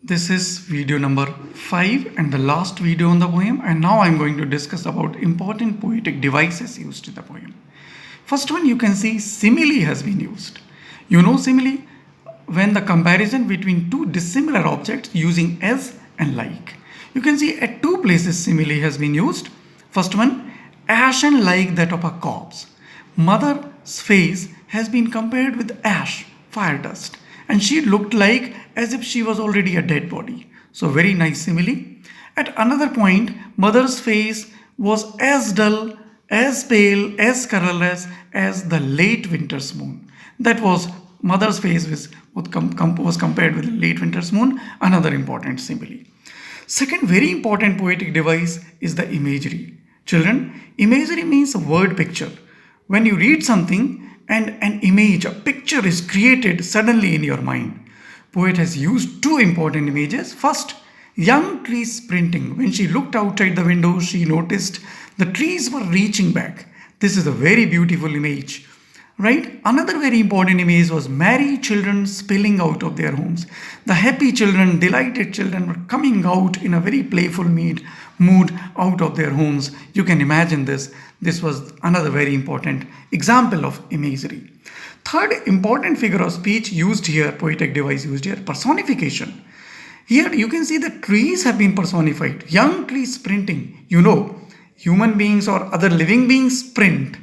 This is video number 5 and the last video on the poem, and now I'm going to discuss about important poetic devices used in the poem. First one, you can see simile has been used. You know simile? When the comparison between two dissimilar objects using as and like. You can see at two places simile has been used. First one, ashen like that of a corpse. Mother's face has been compared with ash, fire dust, and she looked like as if she was already a dead body. So very nice simile. At another point, mother's face was as dull, as pale, as colorless as the late winter's moon. That was mother's face was compared with the late winter's moon. Another important simile. Second very important poetic device is the imagery. Children, imagery means a word picture. When you read something and an image, a picture is created suddenly in your mind. Poet has used two important images. First, young trees sprinting. When she looked outside the window, she noticed the trees were reaching back. This is a very beautiful image. Right? Another very important image was merry children spilling out of their homes. The happy children, delighted children were coming out in a very playful mood out of their homes. You can imagine this. This was another very important example of imagery. Third important figure of speech used here, poetic device used here, personification. Here you can see the trees have been personified. Young trees sprinting. You know, human beings or other living beings sprint,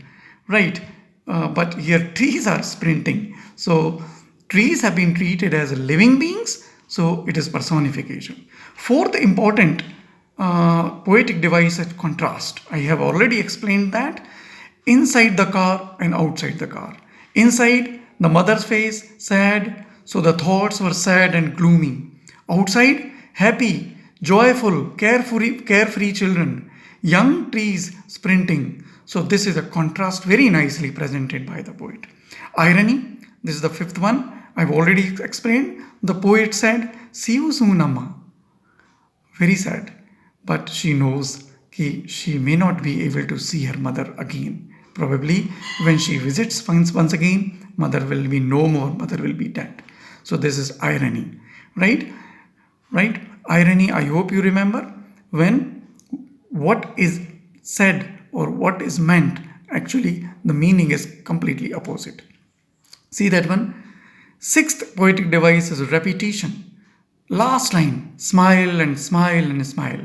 right? But here trees are sprinting. So trees have been treated as living beings. So it is personification. Fourth important poetic device is contrast. I have already explained that. Inside the car and outside the car. Inside, the mother's face, sad. So the thoughts were sad and gloomy. Outside, happy, joyful, carefree children. Young trees sprinting. So this is a contrast very nicely presented by the poet. Irony, this is the fifth one. I've already explained. The poet said, "See you soon, Amma." Very sad. But she knows she may not be able to see her mother again. Probably when she visits once again, mother will be no more, mother will be dead. So this is irony. Right? Right? Irony, I hope you remember when what is said or what is meant, actually the meaning is completely opposite. See that one? Sixth poetic device is repetition. Last line, smile and smile and smile.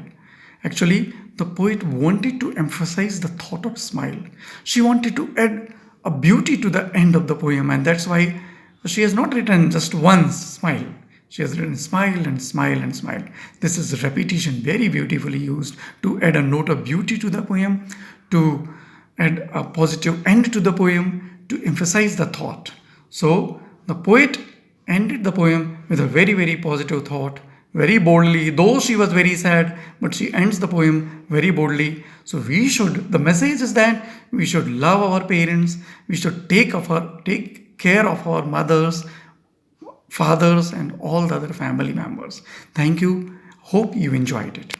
Actually, the poet wanted to emphasize the thought of smile. She wanted to add a beauty to the end of the poem, and that's why she has not written just once smile. She has written smile and smile and smile. This is repetition, very beautifully used to add a note of beauty to the poem, to add a positive end to the poem, to emphasize the thought. So the poet ended the poem with a very, very positive thought, very boldly, though she was very sad, but she ends the poem very boldly. So the message is that we should love our parents, we should take care of our mothers, fathers, and all the other family members. Thank you. Hope you enjoyed it.